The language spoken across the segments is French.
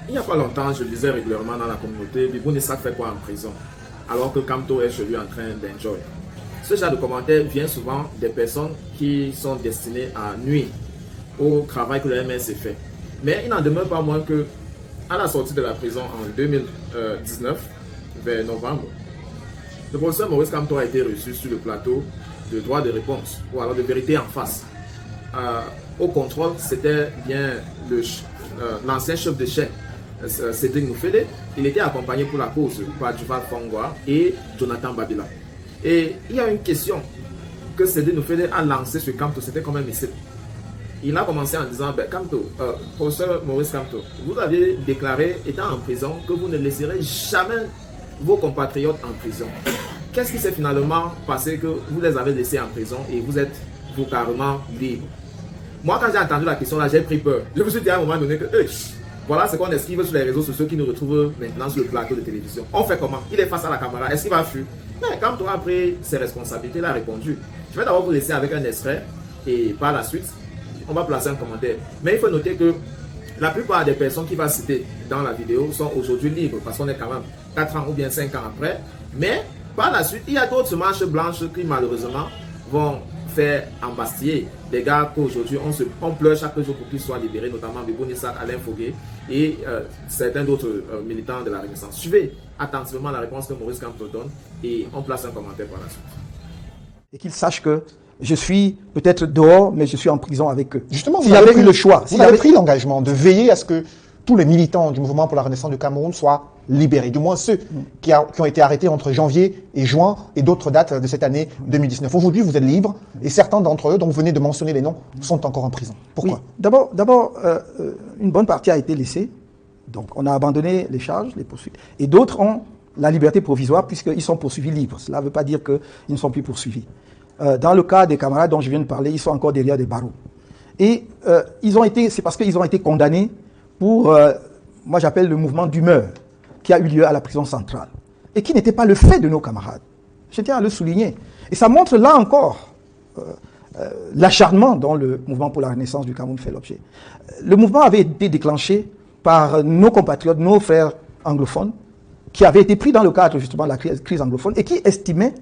il n'y a pas longtemps, je lisais régulièrement dans la communauté, Biboun Issac fait quoi en prison, alors que Kamto est chez lui en train d'enjoy. Ce genre de commentaires vient souvent des personnes qui sont destinées à nuire au travail que le MNC fait. Mais il n'en demeure pas moins que, à la sortie de la prison en 2019, vers novembre, le professeur Maurice Kamto a été reçu sur le plateau de droit de réponse, ou alors de vérité en face. Au contrôle, c'était bien l'ancien chef de chaîne, Cédric Noufélé. Il était accompagné pour la cause par Duval Fongwa et Jonathan Babila. Et il y a une question que Cédric Noufélé a lancée sur Kamto, c'était quand même ici. Il a commencé en disant, Kamto, professeur Maurice Kamto, vous avez déclaré, étant en prison, que vous ne laisserez jamais vos compatriotes en prison. Qu'est-ce qui s'est finalement passé que vous les avez laissés en prison et vous êtes vous carrément libres? Moi, quand j'ai entendu la question là, j'ai pris peur. Je me suis dit à un moment donné que voilà ce qu'on esquive sur les réseaux sociaux qui nous retrouvent maintenant sur le plateau de télévision. On fait comment? Il est face à la caméra, est-ce qu'il va fuir? Mais quand on a pris ses responsabilités, il a répondu. Je vais d'abord vous laisser avec un extrait et par la suite, on va placer un commentaire. Mais il faut noter que la plupart des personnes qui va citer dans la vidéo sont aujourd'hui libres parce qu'on est quand même 4 ans ou bien 5 ans après. Mais par la suite, il y a d'autres marches blanches qui malheureusement vont faire embastiller des gars qu'aujourd'hui on pleure chaque jour pour qu'ils soient libérés, notamment Biboun Issac, Alain Fogué et certains d'autres militants de la Renaissance. Suivez attentivement la réponse que Maurice Kamto donne et on place un commentaire par la suite. Et qu'ils sachent que je suis peut-être dehors, mais je suis en prison avec eux. Justement, vous avez eu le choix. Vous avez pris l'engagement de veiller à ce que tous les militants du mouvement pour la Renaissance du Cameroun soient libérés, du moins ceux qui ont été arrêtés entre janvier et juin et d'autres dates de cette année 2019. Aujourd'hui, vous êtes libres et certains d'entre eux, dont vous venez de mentionner les noms, sont encore en prison. Pourquoi? Oui. D'abord, une bonne partie a été laissée. Donc, on a abandonné les charges, les poursuites. Et d'autres ont la liberté provisoire puisqu'ils sont poursuivis libres. Cela ne veut pas dire qu'ils ne sont plus poursuivis. Dans le cas des camarades dont je viens de parler, ils sont encore derrière des barreaux. Et c'est parce qu'ils ont été condamnés pour, moi j'appelle le mouvement d'humeur, qui a eu lieu à la prison centrale, et qui n'était pas le fait de nos camarades. Je tiens à le souligner. Et ça montre là encore l'acharnement dont le mouvement pour la Renaissance du Cameroun fait l'objet. Le mouvement avait été déclenché par nos compatriotes, nos frères anglophones, qui avaient été pris dans le cadre justement de la crise anglophone, et qui estimaient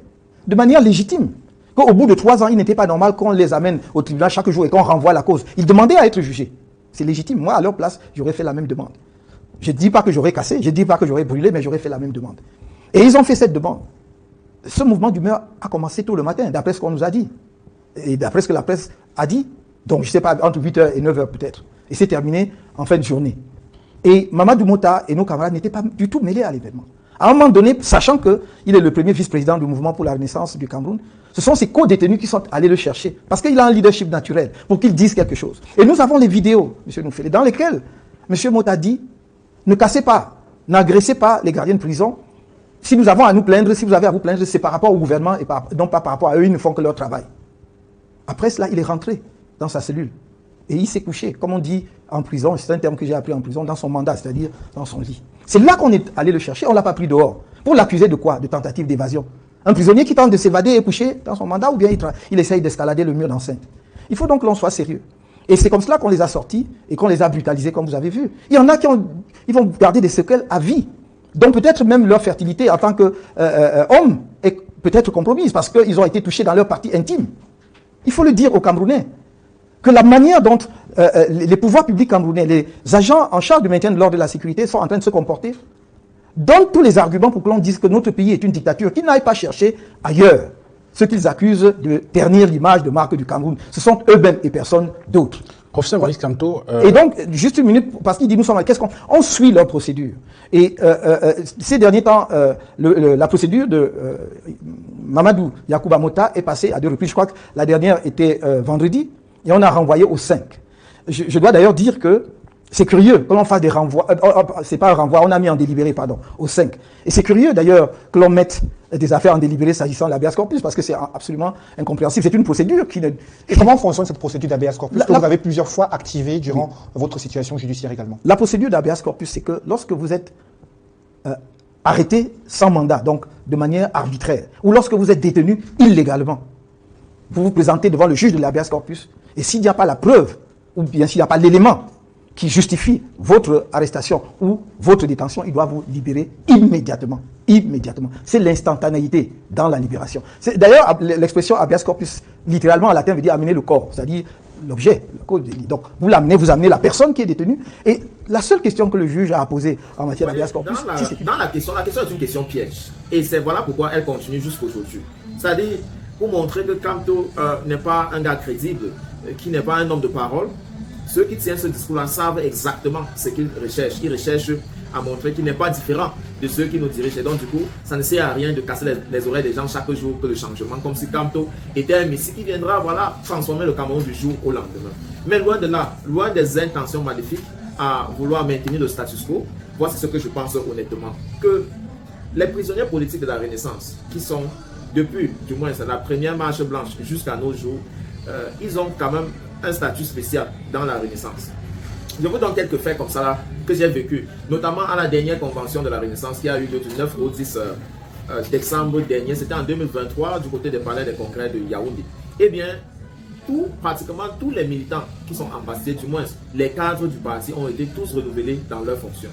de manière légitime qu'au bout de 3 ans, il n'était pas normal qu'on les amène au tribunal chaque jour et qu'on renvoie la cause. Ils demandaient à être jugés. C'est légitime. Moi, à leur place, j'aurais fait la même demande. Je ne dis pas que j'aurais cassé, je ne dis pas que j'aurais brûlé, mais j'aurais fait la même demande. Et ils ont fait cette demande. Ce mouvement d'humeur a commencé tôt le matin, d'après ce qu'on nous a dit. Et d'après ce que la presse a dit. Donc, je ne sais pas, entre 8h et 9h peut-être. Et c'est terminé en fin de journée. Et Mamadou Mota et nos camarades n'étaient pas du tout mêlés à l'événement. À un moment donné, sachant qu'il est le premier vice-président du mouvement pour la Renaissance du Cameroun, ce sont ses co-détenus qui sont allés le chercher. Parce qu'il a un leadership naturel pour qu'il dise quelque chose. Et nous avons les vidéos, M. Noufélé, dans lesquelles M. Mota dit ne cassez pas, n'agressez pas les gardiens de prison. Si nous avons à nous plaindre, si vous avez à vous plaindre, c'est par rapport au gouvernement et non pas par rapport à eux, ils ne font que leur travail. Après cela, il est rentré dans sa cellule. Et il s'est couché, comme on dit en prison, c'est un terme que j'ai appris en prison, dans son mandat, c'est-à-dire dans son lit. C'est là qu'on est allé le chercher, on ne l'a pas pris dehors. Pour l'accuser de quoi? De tentative d'évasion. Un prisonnier qui tente de s'évader est couché dans son mandat ou bien il essaye d'escalader le mur d'enceinte. Il faut donc que l'on soit sérieux. Et c'est comme cela qu'on les a sortis et qu'on les a brutalisés, comme vous avez vu. Il y en a ils vont garder des séquelles à vie. Donc peut-être même leur fertilité en tant qu'homme est peut-être compromise parce qu'ils ont été touchés dans leur partie intime. Il faut le dire aux Camerounais que la manière dont les pouvoirs publics camerounais, les agents en charge du maintien de l'ordre et de la sécurité sont en train de se comporter, donne tous les arguments pour que l'on dise que notre pays est une dictature, qu'ils n'aillent pas chercher ailleurs ce qu'ils accusent de ternir l'image de marque du Cameroun. Ce sont eux-mêmes et personne d'autre. Professeur Maurice Kamto... Et donc, juste une minute, parce qu'il dit, nous sommes... On suit leur procédure. Et ces derniers temps, la procédure de Mamadou Yacouba Mota est passée à 2 reprises. Je crois que la dernière était vendredi, et on a renvoyé au 5. Je dois d'ailleurs dire que c'est curieux que l'on fasse des renvois, c'est pas un renvoi, on a mis en délibéré, pardon, au 5. Et c'est curieux d'ailleurs que l'on mette des affaires en délibéré s'agissant de l'habeas corpus, parce que c'est absolument incompréhensible. C'est une procédure qui ne... Et comment fonctionne cette procédure d'habeas corpus que vous avez plusieurs fois activée durant votre situation judiciaire également? La procédure d'habeas corpus, c'est que lorsque vous êtes arrêté sans mandat, donc de manière arbitraire, ou lorsque vous êtes détenu illégalement, vous vous présentez devant le juge de l'habeas corpus, et s'il n'y a pas la preuve, ou bien s'il n'y a pas l'élément qui justifie votre arrestation ou votre détention, il doit vous libérer immédiatement. Immédiatement. C'est l'instantanéité dans la libération. D'ailleurs, l'expression habeas corpus, littéralement en latin, veut dire amener le corps, c'est-à-dire l'objet, le cause de délit. Donc, vous amenez la personne qui est détenue. Et la seule question que le juge a posée en matière d'habeas corpus, la question est une question piège. Et c'est voilà pourquoi elle continue jusqu'aujourd'hui. C'est-à-dire, pour montrer que Kamto n'est pas un gars crédible, qui n'est pas un homme de parole, ceux qui tiennent ce discours-là savent exactement ce qu'ils recherchent. Ils recherchent à montrer qu'il n'est pas différent de ceux qui nous dirigent. Et donc, du coup, ça ne sert à rien de casser les oreilles des gens chaque jour que le changement, comme si Kamto était un messie qui viendra, voilà, transformer le Cameroun du jour au lendemain. Mais loin de là, loin des intentions maléfiques à vouloir maintenir le status quo, voici ce que je pense honnêtement, que les prisonniers politiques de la Renaissance, qui sont depuis, du moins, c'est la première marche blanche jusqu'à nos jours, ils ont quand même un statut spécial dans la Renaissance. Je vous donne quelques faits comme ça là, que j'ai vécu, notamment à la dernière convention de la Renaissance qui a eu lieu du 9 au 10 décembre dernier, c'était en 2023 du côté des palais des congrès de Yaoundé. Eh bien, pratiquement tous les militants qui sont ambassadés, du moins les cadres du parti, ont été tous renouvelés dans leurs fonctions.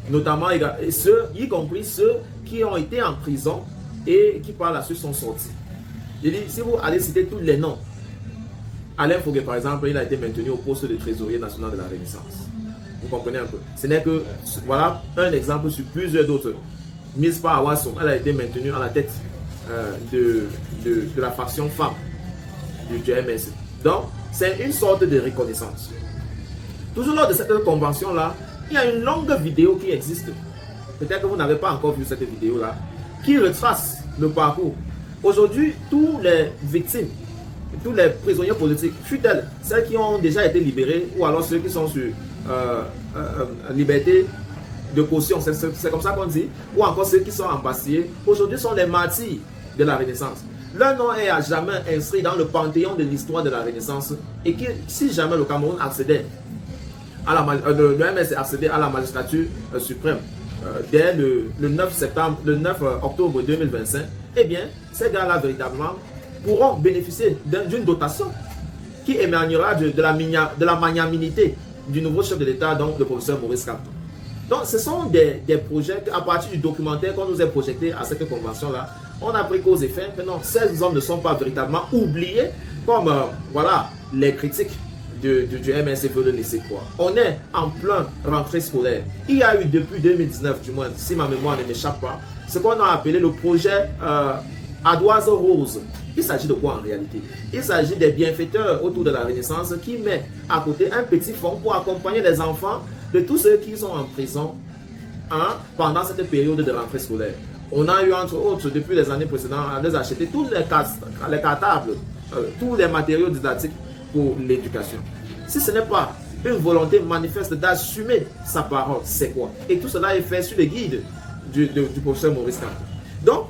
Notamment, y compris ceux qui ont été en prison et qui par la suite sont sortis. Je dis, si vous allez citer tous les noms, Alain Foguet, par exemple, il a été maintenu au poste de trésorier national de la Renaissance. Vous comprenez un peu. Ce n'est que, voilà, un exemple sur plusieurs d'autres. Mispa Awasso, elle a été maintenue à la tête de la faction femme du MSC. Donc, c'est une sorte de reconnaissance. Toujours lors de cette convention-là, il y a une longue vidéo qui existe. Peut-être que vous n'avez pas encore vu cette vidéo-là, qui retrace le parcours. Aujourd'hui, tous les victimes, tous les prisonniers politiques, fut-elles celles qui ont déjà été libérées ou alors ceux qui sont sur liberté de caution, c'est comme ça qu'on dit, ou encore ceux qui sont en Bastille, aujourd'hui sont les martyrs de la Renaissance. Leur nom est à jamais inscrit dans le panthéon de l'histoire de la Renaissance et que si jamais le Cameroun accédait le MSC accédait à la magistrature suprême dès le 9 octobre 2025, eh bien, ces gars-là véritablement pourront bénéficier d'une dotation qui émanera de la magnanimité du nouveau chef de l'État, donc le professeur Maurice Kamto. Donc, ce sont des projets à partir du documentaire qu'on nous a projeté à cette convention-là. On a pris cause et fin que non, ces hommes ne sont pas véritablement oubliés comme voilà, les critiques du MSC veulent le laisser croire. On est en plein rentrée scolaire. Il y a eu depuis 2019, du moins, si ma mémoire ne m'échappe pas, ce qu'on a appelé le projet Ardoise Rose. Il s'agit de quoi en réalité? Il s'agit des bienfaiteurs autour de la Renaissance qui met à côté un petit fonds pour accompagner les enfants de tous ceux qui sont en prison pendant cette période de rentrée scolaire. On a eu entre autres depuis les années précédentes à les acheter tous les cartables, tous les matériaux didactiques pour l'éducation. Si ce n'est pas une volonté manifeste d'assumer sa parole, c'est quoi? Et tout cela est fait sur le guide du professeur Maurice Kamto. Donc,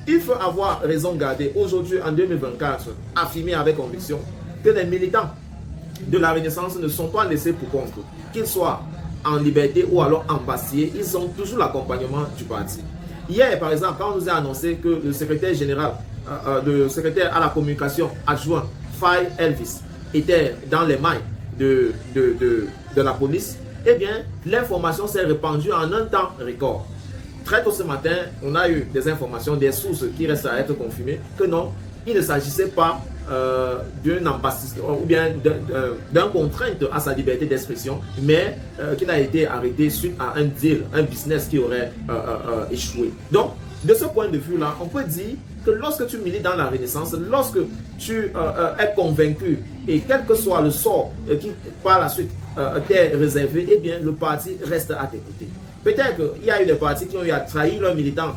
il faut avoir raison garder aujourd'hui en 2024, affirmer avec conviction que les militants de la Renaissance ne sont pas laissés pour compte, qu'ils soient en liberté ou alors en Bastille, ils ont toujours l'accompagnement du parti. Hier, par exemple, quand on nous a annoncé que le secrétaire général, le secrétaire à la communication adjoint, Faye Elvis, était dans les mailles de la police, eh bien, l'information s'est répandue en un temps record. Très tôt ce matin, on a eu des informations, des sources qui restent à être confirmées, que non, il ne s'agissait pas d'une ambassade ou bien d'un contrainte à sa liberté d'expression, mais qu'il a été arrêté suite à un deal, un business qui aurait échoué. Donc, de ce point de vue-là, on peut dire que lorsque tu milites dans la Renaissance, lorsque tu es convaincu, et quel que soit le sort qui par la suite t'est réservé, eh bien, le parti reste à tes côtés. Peut-être qu'il y a eu des partis qui ont eu à trahir leurs militants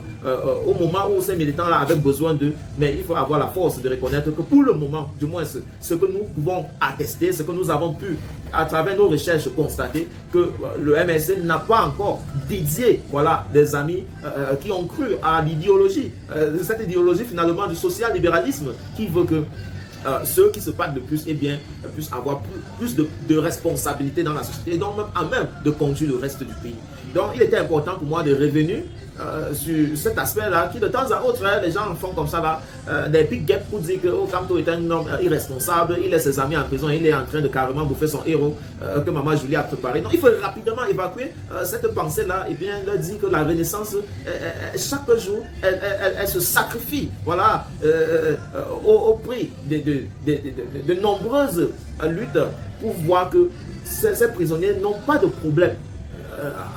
au moment où ces militants-là avaient besoin d'eux, mais il faut avoir la force de reconnaître que pour le moment, du moins ce que nous pouvons attester, ce que nous avons pu, à travers nos recherches, constater, que le MSC n'a pas encore dédié voilà, des amis qui ont cru à l'idéologie, cette idéologie finalement du social-libéralisme qui veut que ceux qui se battent le plus, eh bien, puissent avoir plus de responsabilités dans la société et donc même à même de conduire le reste du pays. Donc il était important pour moi de revenir sur cet aspect-là, qui de temps à autre, les gens font comme ça là, des big gaps pour dire que Kamto est un homme irresponsable, il laisse ses amis en prison, il est en train de carrément bouffer son héros que Maman Julie a préparé. Donc il faut rapidement évacuer cette pensée-là et bien leur dire que la Renaissance, chaque jour, elle se sacrifie, voilà, au prix de nombreuses luttes pour voir que ces prisonniers n'ont pas de problème.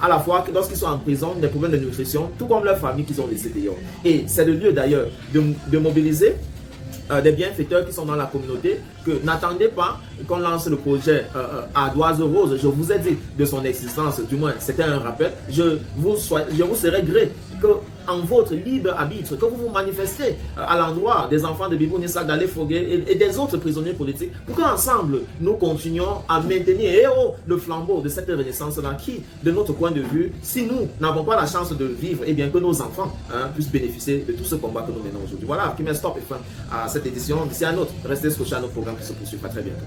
À la fois que lorsqu'ils sont en prison, des problèmes de nutrition, tout comme leurs familles qu'ils ont laissées d'ailleurs. Et c'est le lieu d'ailleurs de mobiliser des bienfaiteurs qui sont dans la communauté, que n'attendez pas qu'on lance le projet à d'Oiseau Rose. Je vous ai dit de son existence, du moins c'était un rappel. Je vous serai gré que en votre libre arbitre, que vous vous manifestez à l'endroit des enfants de Bibou Nissak, d'Alé Fogué et des autres prisonniers politiques, pour qu'ensemble nous continuions à maintenir le flambeau de cette renaissance-là qui, de notre point de vue, si nous n'avons pas la chance de vivre, et bien que nos enfants puissent bénéficier de tout ce combat que nous menons aujourd'hui. Voilà qui met stop et fin à cette édition. D'ici à un autre, restez scotchés à nos programmes qui se poursuivent. À très bientôt.